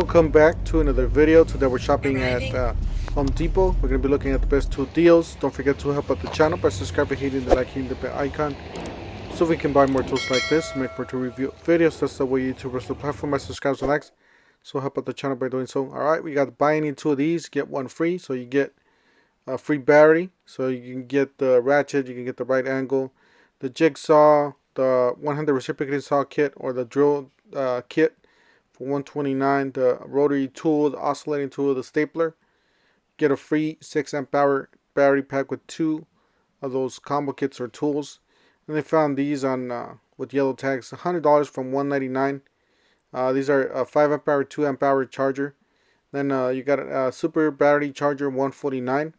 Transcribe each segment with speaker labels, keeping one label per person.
Speaker 1: welcome back to another video. Today we're shopping at Home Depot. We're going to be looking at the best tool deals. Don't forget to help out the channel by subscribing, hitting the like, hitting the bell icon, so we can buy more tools like this, make more to review videos. That's the way YouTubers the platform by subscribe and likes. So help out the channel by doing so. Alright, we got buy any two of these, get one free. So you get a free battery. So you can get the ratchet, you can get the right angle, the jigsaw, the 100 reciprocating saw kit, or the drill kit for $129, the rotary tool, the oscillating tool, the stapler. Get a free 6 amp hour battery pack with 2 of those combo kits or tools. And they found these on with yellow tags, $100 from $199. These are a 5 amp hour, 2 amp hour charger. Then you got a super battery charger, $149.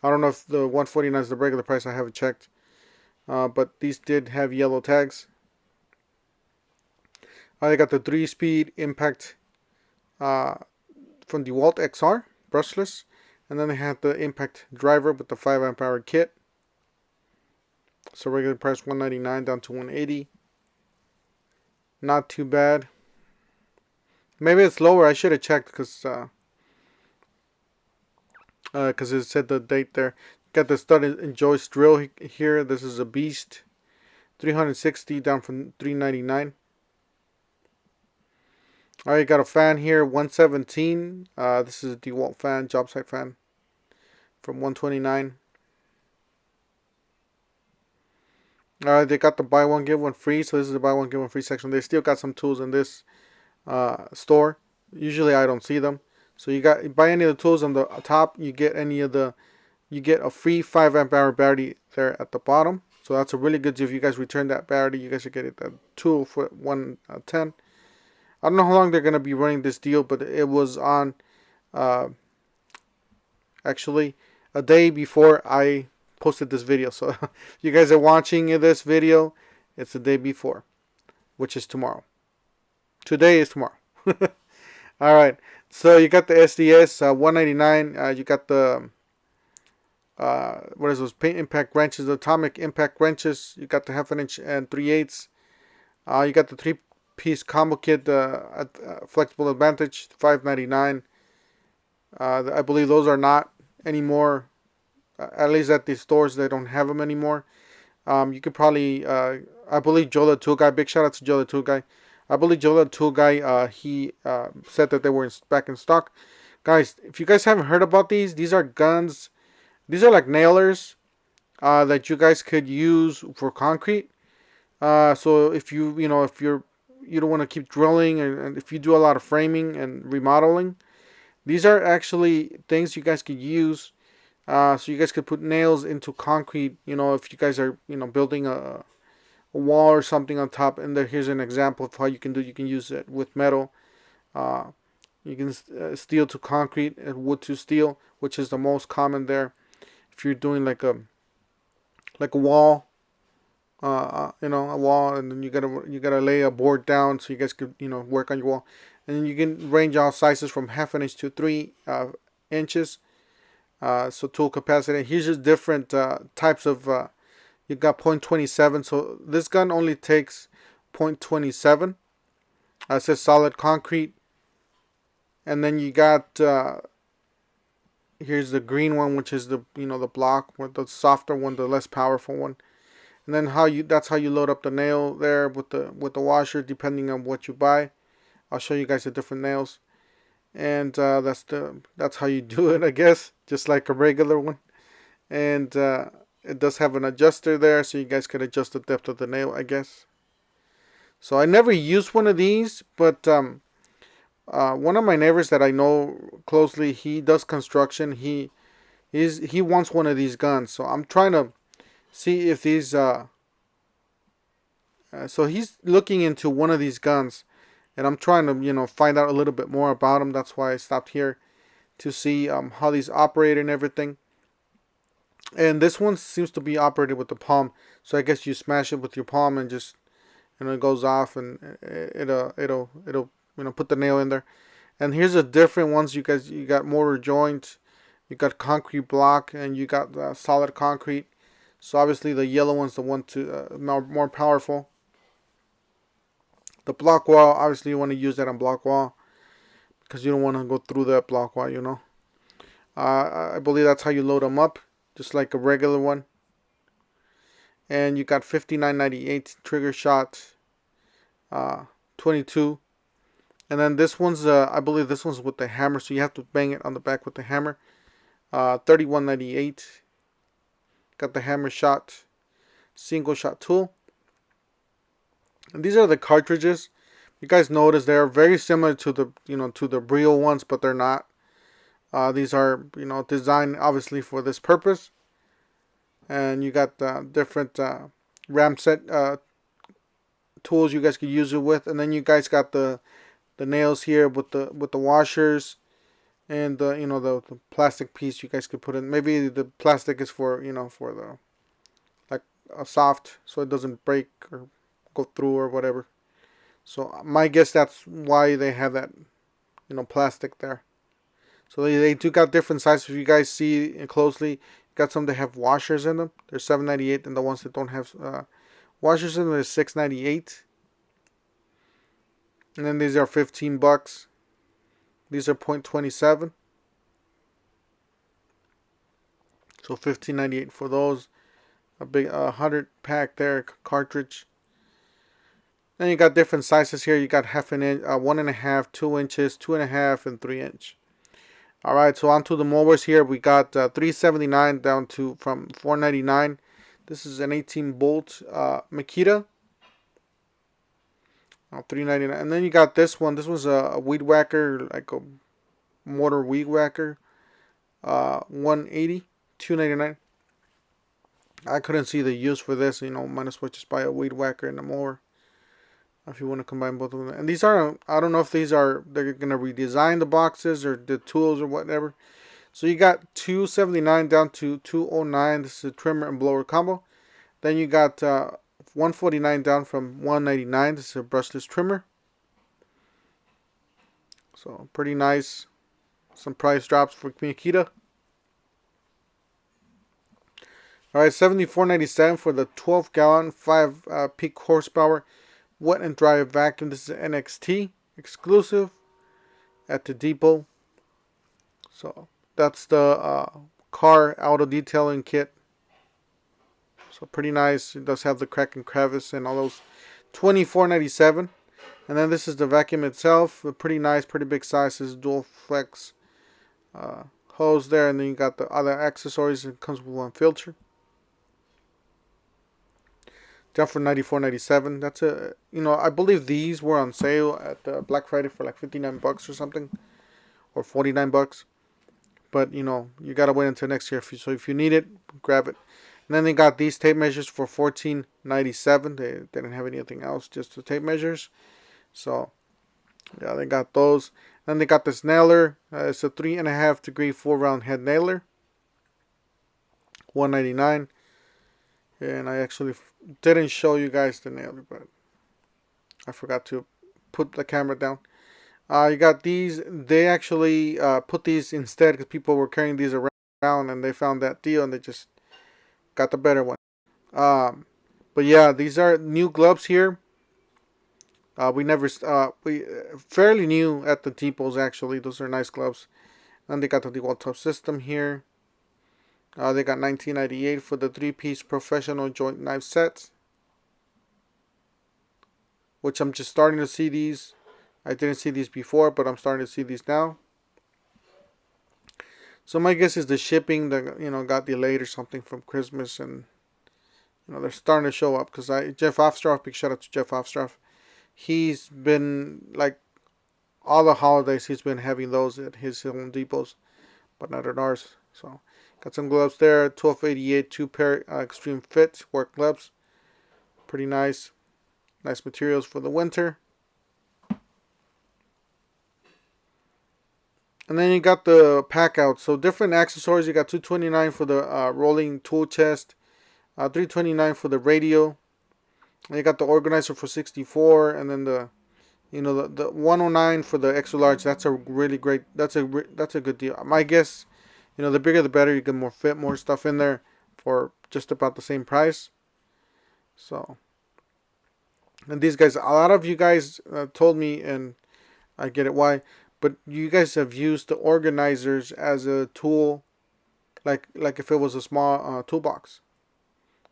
Speaker 1: I don't know if the $149 is the regular price, I haven't checked. But these did have yellow tags. I got the 3-speed impact from Dewalt XR brushless, and then they had the impact driver with the 5 amp hour kit. So regular price $199 down to $180. Not too bad. Maybe it's lower. I should have checked because it said the date there. Got the stud and joist drill here. This is a beast. $360 down from $399. Alright, got a fan here, $117. This is a Dewalt fan, Jobsite fan, from $129. Alright, they got the buy one get one free, so this is the buy one get one free section. They still got some tools in this store. Usually I don't see them. So you buy any of the tools on the top, you get a free 5 amp hour battery there at the bottom. So that's a really good deal. If you guys return that battery, you guys should get it a tool for $110. I don't know how long they're going to be running this deal, but it was on actually a day before I posted this video. So you guys are watching this video, it's the day before, which is tomorrow. Today is tomorrow. Alright, so you got the SDS $199. You got the what is those paint impact wrenches, the atomic impact wrenches. You got the 1/2 inch and 3/8. You got the 3-piece combo kit, flexible advantage, $5.99. I believe those are not anymore, at least at the stores they don't have them anymore. You could probably I believe Joe the Tool Guy, big shout out to Joe the Tool Guy. I believe Joe the Tool Guy, he said that they were back in stock. Guys, if you guys haven't heard about these are guns. These are like nailers that you guys could use for concrete. So if you don't want to keep drilling, and if you do a lot of framing and remodeling, these are actually things you guys could use. So you guys could put nails into concrete. If you guys are building a wall or something on top. And here's an example of how you can do. You can use it with metal. You can steel to concrete and wood to steel, which is the most common there. If you're doing like a wall. A wall, and then you gotta lay a board down so you guys could work on your wall, and then you can range all sizes from 1/2 inch to 3 inches. So tool capacity. Here's just different types of. You got .27. So this gun only takes .27. It says solid concrete, and then you got. Here's the green one, which is the the block, or the softer one, the less powerful one. And then that's how you load up the nail there with the washer, depending on what you buy. I'll show you guys the different nails, and that's how you do it, I guess, just like a regular one. And it does have an adjuster there, so you guys can adjust the depth of the nail, I guess. So I never used one of these, but one of my neighbors that I know closely, he does construction. He wants one of these guns, so I'm trying to see if these so he's looking into one of these guns, and I'm trying to find out a little bit more about them. That's why I stopped here to see how these operate and everything. And this one seems to be operated with the palm, so I guess you smash it with your palm and just it goes off, and it'll put the nail in there. And here's the different ones. You got mortar joint, you got concrete block, and you got solid concrete. So obviously the yellow one's the one to more powerful. The block wall, obviously you want to use that on block wall. because you don't want to go through that block wire, you know. I believe that's how you load them up, just like a regular one. And you got 59.98 trigger shot, 22. And then this one's, I believe this one's with the hammer, so you have to bang it on the back with the hammer. 31.98. Got the hammer shot, single shot tool. And these are the cartridges. You guys notice they're very similar to the, to the real ones, but they're not. These are, designed obviously for this purpose. And you got different RAM set tools you guys could use it with, and then you guys got the nails here with the washers, and the plastic piece you guys could put in. Maybe the plastic is for for the like a soft, so it doesn't break or go through or whatever. So my guess that's why they have that plastic there. So they do got different sizes. If you guys see closely, got some that have washers in them. They're $7.98, and the ones that don't have washers in them are $6.98. And then these are $15. These are 0.27. So $15.98 for those. A big 100 pack there cartridge. Then you got different sizes here. You got half an inch, 1.5, 2 inches, 2.5, and 3 inch. Alright, so on to the mowers here. We got $379 down to from $499. This is an 18 bolt Makita. $399. And then you got this one. This was a weed whacker, like a motor weed whacker. $180, $299. I couldn't see the use for this. Might as well just buy a weed whacker and a mower, if you want to combine both of them. And these are, I don't know if they're going to redesign the boxes or the tools or whatever. So you got $279 down to $209. This is a trimmer and blower combo. Then you got $149 down from $199. This is a brushless trimmer. So pretty nice. Some price drops for Makita. Alright, $74.97 for the 12-gallon, 5 peak horsepower wet and dry vacuum. This is an NXT exclusive at the depot. So that's the car auto detailing kit. So pretty nice. It does have the crack and crevice and all those. $24.97. And then this is the vacuum itself. Pretty nice, pretty big size. This is dual flex hose there, and then you got the other accessories. It comes with one filter. Down for $94.97. That's a, I believe these were on sale at Black Friday for like $59 or something, or $49. But you gotta wait until next year. So if you need it, grab it. And then they got these tape measures for $14.97. They didn't have anything else, just the tape measures. So yeah, they got those. Then they got this nailer. It's a 3.5 degree 4-round head nailer. $199. And I actually didn't show you guys the nailer, but I forgot to put the camera down. You got these. They actually put these instead because people were carrying these around, and they found that deal, and they just got the better one. But yeah, these are new gloves here. We fairly new at the depots actually. Those are nice gloves. And they got the Dewalt top system here. They got $19.98 for the 3-piece professional joint knife set, which I'm just starting to see these. I didn't see these before, but I'm starting to see these now. So my guess is the shipping that got delayed or something from Christmas, and they're starting to show up because Jeff Offstroff, big shout out to Jeff Offstroff. He's been like all the holidays he's been having those at his Home Depots, but not at ours. So got some gloves there, $12.88, 2-pair extreme fit work gloves. Pretty nice. Nice materials for the winter. And then you got the packout. So different accessories. You got $229 for the rolling tool chest, $329 for the radio. And you got the organizer for $64, and then the the $109 for the extra large. That's a really great. That's a good deal. My guess, the bigger the better. You get more fit, more stuff in there for just about the same price. So, and these guys, a lot of you guys told me, and I get it why, But you guys have used the organizers as a tool, like if it was a small toolbox.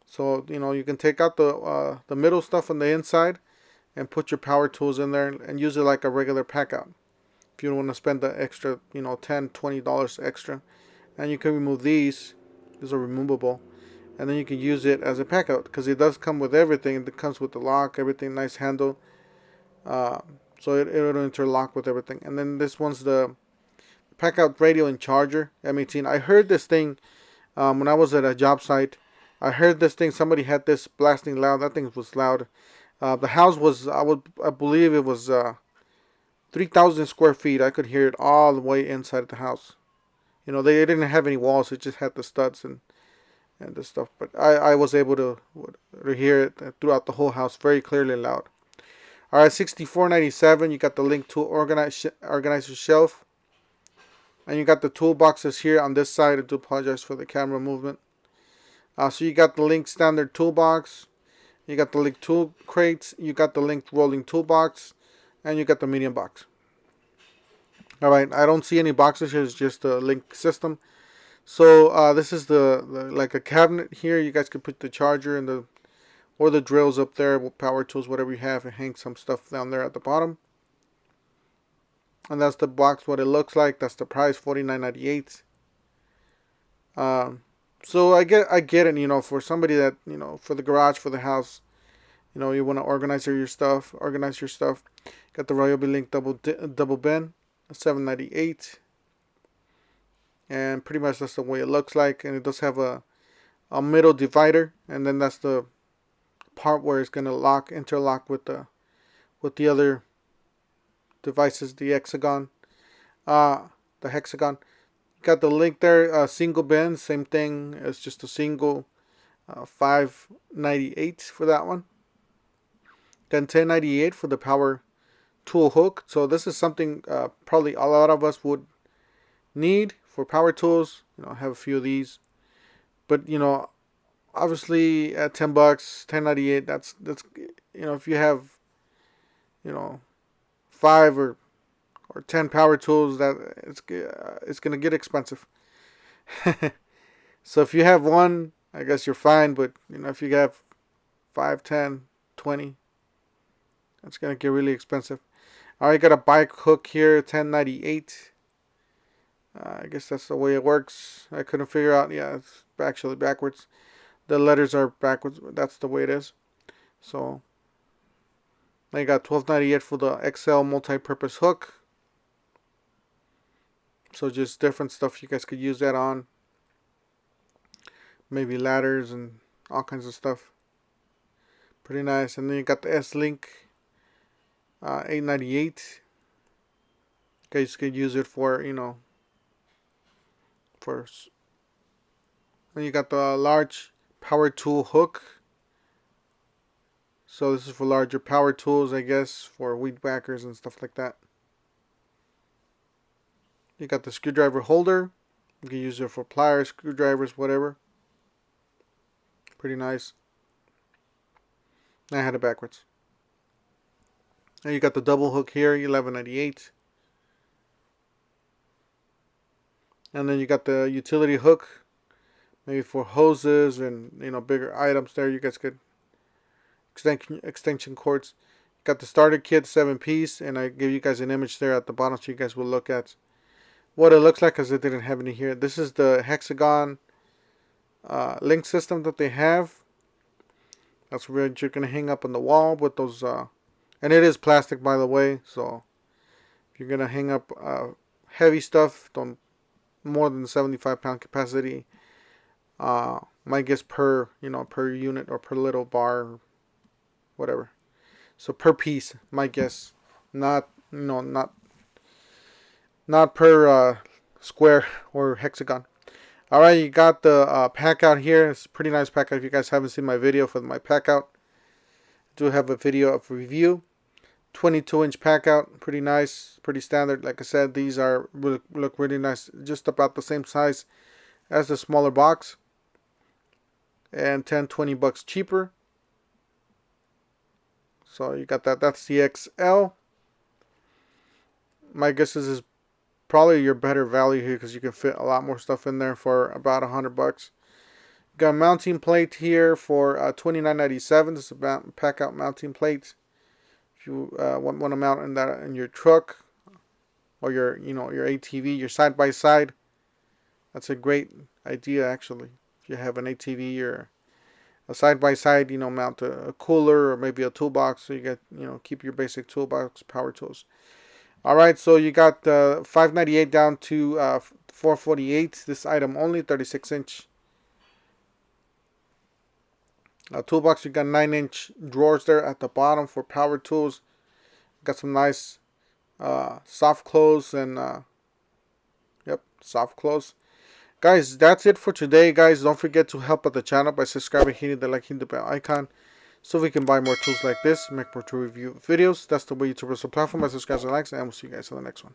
Speaker 1: So you can take out the middle stuff on the inside and put your power tools in there and use it like a regular pack out. If you don't want to spend the extra, $10, $20 extra, and you can remove these. These are removable, and then you can use it as a pack out because it does come with everything. It comes with the lock, everything, nice handle. Uh, so it'll interlock with everything. And then this one's the pack out radio and charger M18. I heard this thing when I was at a job site. I heard this thing. Somebody had this blasting loud. That thing was loud. The house was, I believe it was 3,000 square feet. I could hear it all the way inside of the house. They didn't have any walls. It just had the studs and the stuff. But I was able to hear it throughout the whole house very clearly and loud. All right, $64.97. You got the link to organizer shelf. And you got the toolboxes here on this side. I do apologize for the camera movement. So you got the link standard toolbox. You got the link tool crates. You got the link rolling toolbox. And you got the medium box. All right, I don't see any boxes here. It's just a link system. So this is the like a cabinet here. You guys can put the charger and or the drills up there, power tools, whatever you have, and hang some stuff down there at the bottom. And that's the box, what it looks like. That's the price, $49.98. So I get it, for somebody that, for the garage, for the house, you want to organize your stuff. Got the Joby Link double bin, $7.98. And pretty much that's the way it looks like. And it does have a middle divider, and then that's the part where it's gonna interlock with the other devices, the hexagon. Got the link there, single bin, same thing. It's just a single, $5.98 for that one. Then $10.98 for the power tool hook. So this is something probably a lot of us would need for power tools. I have a few of these, but obviously at $10, $10.98. That's if you have 5 or 10 power tools, that it's gonna get expensive. So if you have one, I guess you're fine. But if you have 5, 10, 20, that's gonna get really expensive. All right, got a bike hook here, $10.98. I guess that's the way it works. I couldn't figure out. Yeah, it's actually backwards. The letters are backwards. That's the way it is. So I got $12.98 for the XL multi-purpose hook. So just different stuff you guys could use that on. Maybe ladders and all kinds of stuff. Pretty nice. And then you got the S-Link, $8.98. You guys could use it for, and you got the large power tool hook. So this is for larger power tools, I guess, for weed whackers and stuff like that. You got the screwdriver holder. You can use it for pliers, screwdrivers, whatever. Pretty nice. I had it backwards. And you got the double hook here, $11.98. And then you got the utility hook, maybe for hoses and bigger items there. You guys could extension cords. You got the starter kit, 7-piece, and I give you guys an image there at the bottom so you guys will look at what it looks like, because it didn't have any here. This is the hexagon link system that they have. That's where you're gonna hang up on the wall with those, and it is plastic, by the way. So if you're gonna hang up heavy stuff, don't more than 75-pound capacity. My guess per unit or per little bar, whatever. So per piece, my guess, not per square or hexagon. All right, you got the pack out here. It's a pretty nice pack out. If you guys haven't seen my video for my pack out, I do have a video of review. 22-inch pack out, pretty nice, pretty standard. Like I said, these look really nice, just about the same size as the smaller box, and $10-20 cheaper. So you got that. That's the XL. my guess is probably your better value here because you can fit a lot more stuff in there for about $100. Got a mounting plate here for $29.97. This is a pack-out mounting plate. If you want to mount in your truck or your your ATV, your side by side, that's a great idea actually. If you have an ATV or a side by side, mount a cooler or maybe a toolbox, so you get keep your basic toolbox power tools. All right, so you got $598 down to $448. This item only 36-inch. Toolbox, you got 9-inch drawers there at the bottom for power tools. Got some nice soft close and yep, soft close. Guys, that's it for today. Guys, don't forget to help out the channel by subscribing, hitting the like, hitting the bell icon, so we can buy more tools like this, make more tool review videos. That's the way YouTubers will platform by subscribing and likes, and we'll see you guys on the next one.